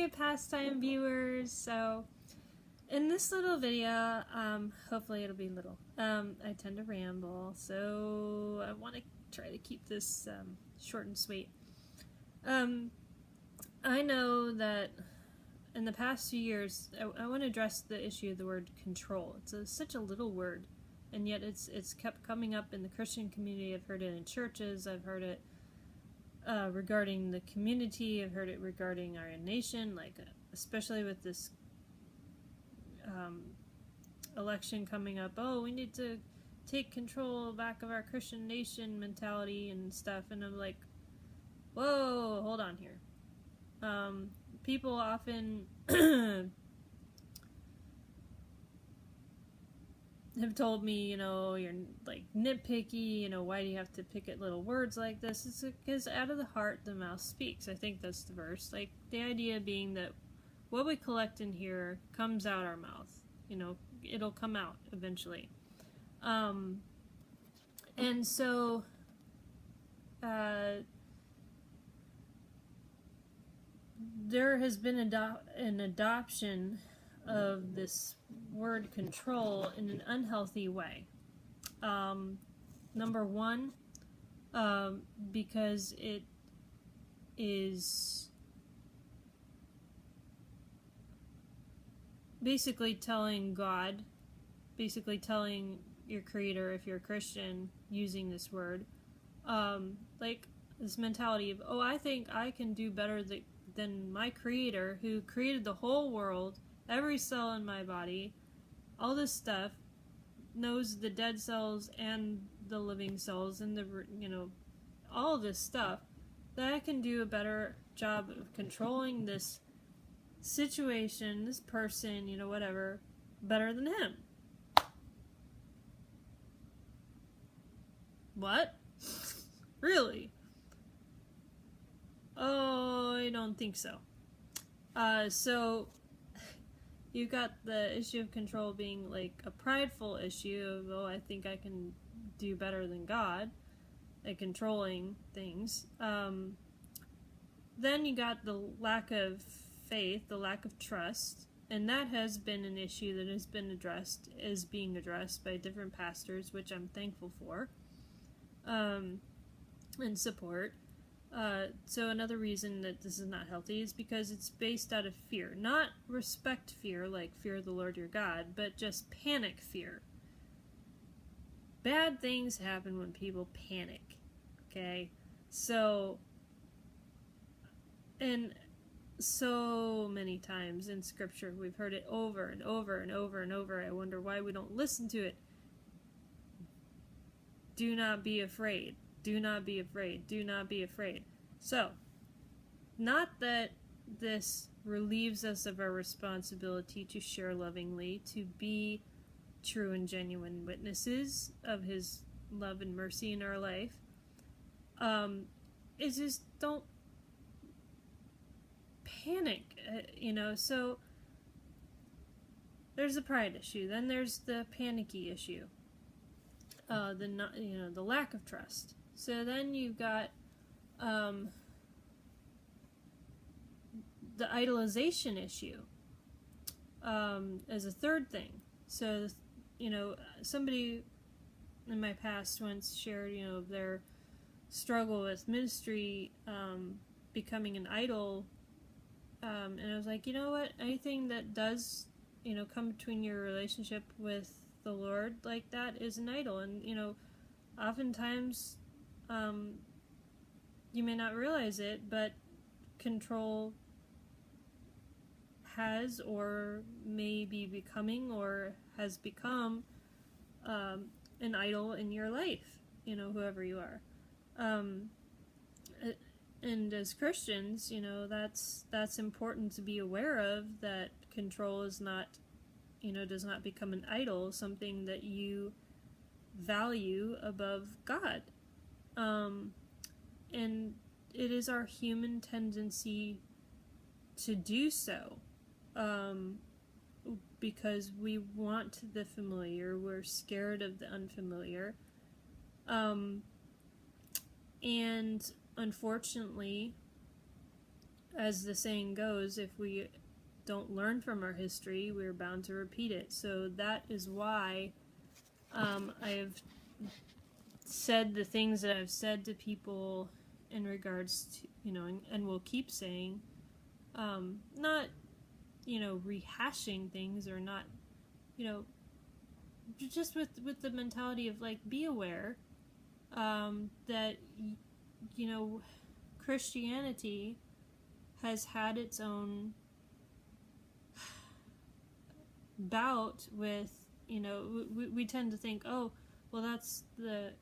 Hey, pastime viewers! So, in this little video, hopefully it'll be little, I tend to ramble, so I want to try to keep this short and sweet. I know that in the past few years, I want to address the issue of the word control. It's such a little word, and yet it's kept coming up in the Christian community. I've heard it in churches, I've heard it regarding the community, I've heard it regarding our nation, like especially with this election coming up. Oh, we need to take control back of our Christian nation mentality and stuff, and I'm like, whoa, hold on here. People often have told me, you're like nitpicky, why do you have to pick at little words like this? It's because out of the heart the mouth speaks. I think that's the verse. Like, the idea being that what we collect in here comes out our mouth. It'll come out eventually. And so there has been an adoption of this word control in an unhealthy way. Number one, because it is basically telling God, basically telling your creator, if you're a Christian, using this word, like this mentality of, oh, I think I can do better than my creator, who created the whole world, every cell in my body, all this stuff, knows the dead cells and the living cells and the, all this stuff, that I can do a better job of controlling this situation, this person, whatever, better than him. What? Really? Oh, I don't think so. So you've got the issue of control being like a prideful issue of, oh, I think I can do better than God at controlling things. Then you got the lack of faith, the lack of trust, and that has been an issue that has been being addressed by different pastors, which I'm thankful for, and support. So another reason that this is not healthy is because it's based out of fear. Not respect fear, like fear of the Lord your God, but just panic fear. Bad things happen when people panic, okay? So, and so many times in Scripture, we've heard it over and over and over and over. I wonder why we don't listen to it. Do not be afraid. Do not be afraid. Do not be afraid. So, not that this relieves us of our responsibility to share lovingly, to be true and genuine witnesses of His love and mercy in our life. It's just, don't panic, so there's the pride issue, then there's the panicky issue, the lack of trust. So then you've got the idolization issue as a third thing. So, somebody in my past once shared, their struggle with ministry, becoming an idol, and I was like, you know what, anything that does, come between your relationship with the Lord like that is an idol. And, oftentimes, you may not realize it, but control has, or may be becoming, or has become an idol in your life, whoever you are. And as Christians, that's important to be aware of, that control is not, does not become an idol, something that you value above God. And it is our human tendency to do so, because we want the familiar, we're scared of the unfamiliar, and unfortunately, as the saying goes, if we don't learn from our history, we're bound to repeat it. So that is why I have said the things that I've said to people in regards to, and will keep saying, not, rehashing things, or not, just with the mentality of, like, be aware that, Christianity has had its own bout with, we tend to think, oh, well, that's the,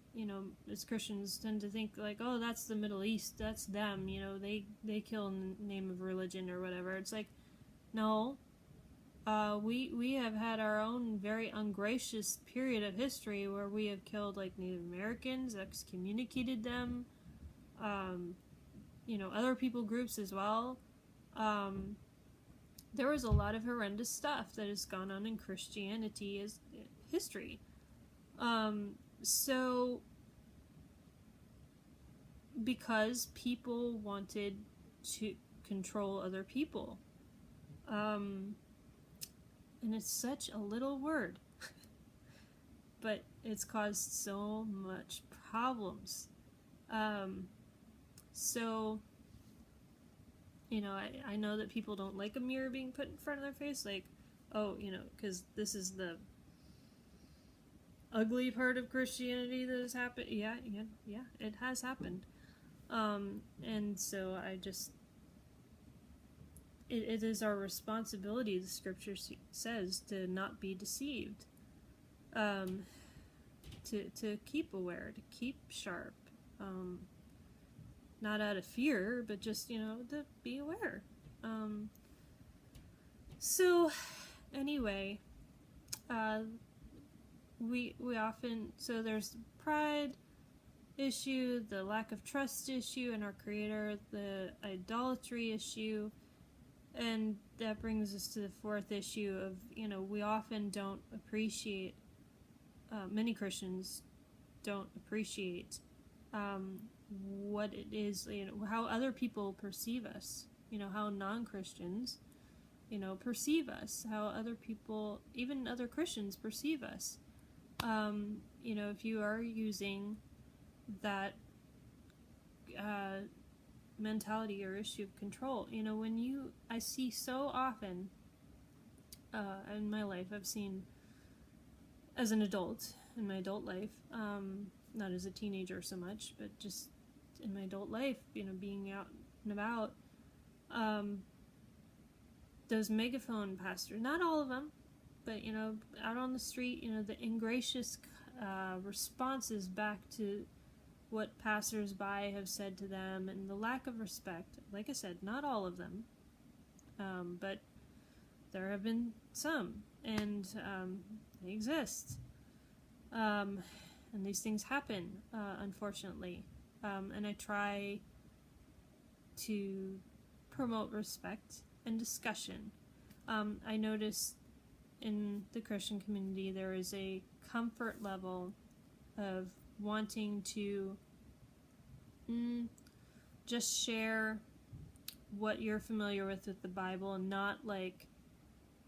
as Christians tend to think, like, oh, that's the Middle East, that's them, they kill in the name of religion or whatever. It's like, no, we have had our own very ungracious period of history where we have killed, like, Native Americans, excommunicated them, other people groups as well. There was a lot of horrendous stuff that has gone on in Christianity as history. So, because people wanted to control other people. And it's such a little word, but it's caused so much problems. So, I know that people don't like a mirror being put in front of their face, like, oh, because this is the ugly part of Christianity that has happened. Yeah, it has happened. And so I just, it is our responsibility, the scripture says, to not be deceived, to keep aware, to keep sharp, not out of fear, but just, to be aware. So anyway, we often, so there's the pride issue, the lack of trust issue in our Creator, the idolatry issue, and that brings us to the fourth issue of, we often don't appreciate, many Christians don't appreciate what it is, how other people perceive us, how non-Christians, perceive us, how other people, even other Christians, perceive us. If you are using that mentality or issue of control, I see so often in my life, I've seen as an adult, in my adult life, not as a teenager so much, but just in my adult life, being out and about, those megaphone pastors, not all of them, but, out on the street, the ingracious responses back to what passers-by have said to them, and the lack of respect. Like I said, not all of them, but there have been some, and they exist. And these things happen, unfortunately. And I try to promote respect and discussion. I noticed in the Christian community there is a comfort level of wanting to just share what you're familiar with the Bible, and not like,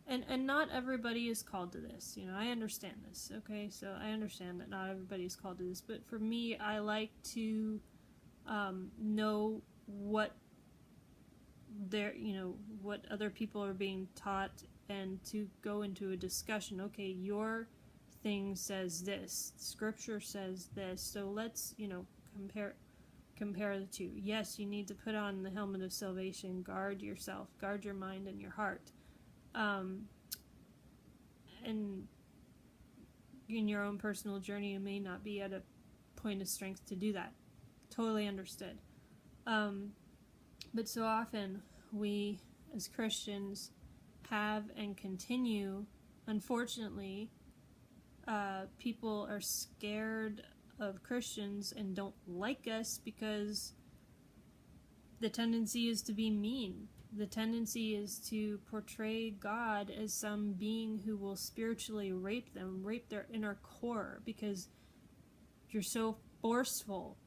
and not everybody is called to this. I understand this, okay? So I understand that not everybody is called to this, but for me, I like to know what what other people are being taught, and to go into a discussion. Okay, your thing says this, scripture says this, so let's compare the two. Yes, you need to put on the helmet of salvation, guard yourself, guard your mind and your heart, and in your own personal journey you may not be at a point of strength to do that. Totally understood. But so often we as Christians have and continue, unfortunately, people are scared of Christians and don't like us because the tendency is to be mean. The tendency is to portray God as some being who will spiritually rape them, rape their inner core, because you're so forceful.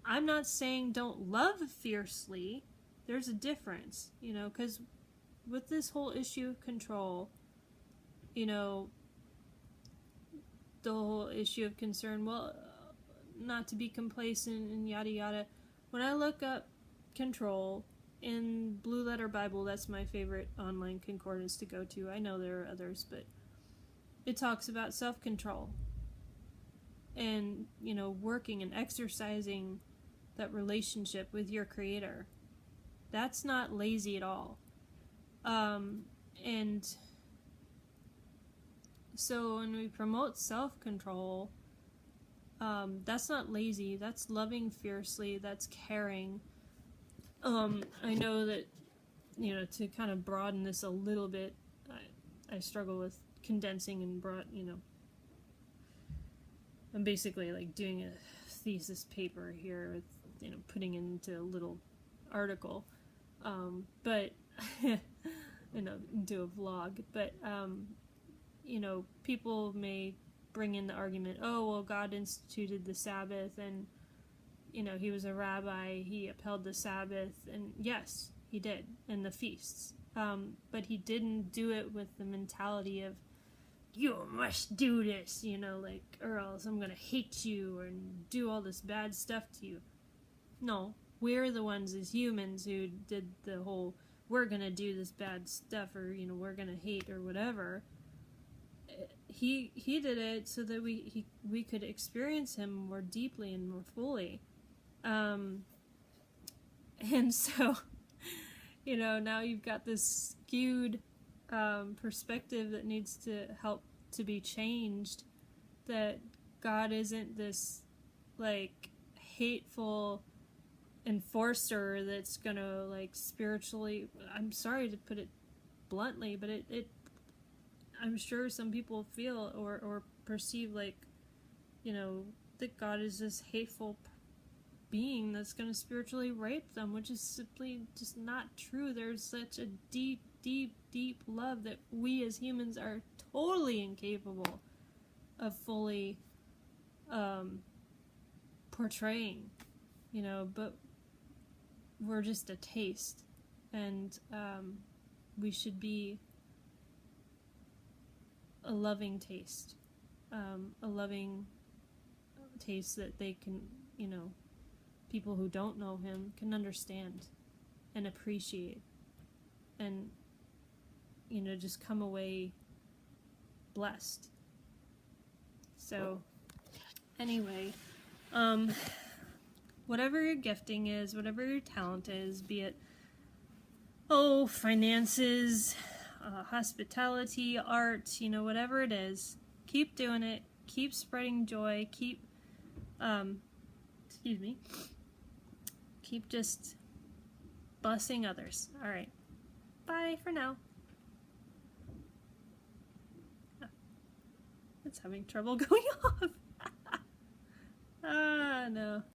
I'm not saying don't love fiercely. There's a difference, you know, because with this whole issue of control, you know, the whole issue of concern, well, not to be complacent and yada yada. When I look up control in Blue Letter Bible, that's my favorite online concordance to go to. I know there are others, but it talks about self-control and, you know, working and exercising that relationship with your creator. That's not lazy at all. And so when we promote self-control, that's not lazy, that's loving fiercely, that's caring. I know that, you know, to kind of broaden this a little bit, I struggle with condensing and I'm basically like doing a thesis paper here with, you know, putting into a little article, but you know, do a vlog, but you know, people may bring in the argument, oh, well, God instituted the Sabbath, and, you know, he was a rabbi, he upheld the Sabbath, and yes, he did, and the feasts, but he didn't do it with the mentality of, you must do this, you know, like, or else I'm gonna hate you and do all this bad stuff to you. No, we're the ones as humans who did the whole, we're gonna do this bad stuff, or, you know, we're gonna hate or whatever. He did it so that we could experience him more deeply and more fully. And so, you know, now you've got this skewed perspective that needs to help to be changed, that God isn't this, like, hateful enforcer that's gonna, like, spiritually, I'm sorry to put it bluntly, but it I'm sure some people feel or perceive, like, you know, that God is this hateful being that's going to spiritually rape them, which is simply just not true. There's such a deep, deep, deep love that we as humans are totally incapable of fully portraying, you know, but we're just a taste, and we should be a loving taste, a loving taste that they can, you know, people who don't know him can understand and appreciate, and, you know, just come away blessed. So anyway, whatever your gifting is, whatever your talent is, be it, finances, hospitality, art, you know, whatever it is, keep doing it, keep spreading joy, keep keep just blessing others. Alright, bye for now. It's having trouble going off. No.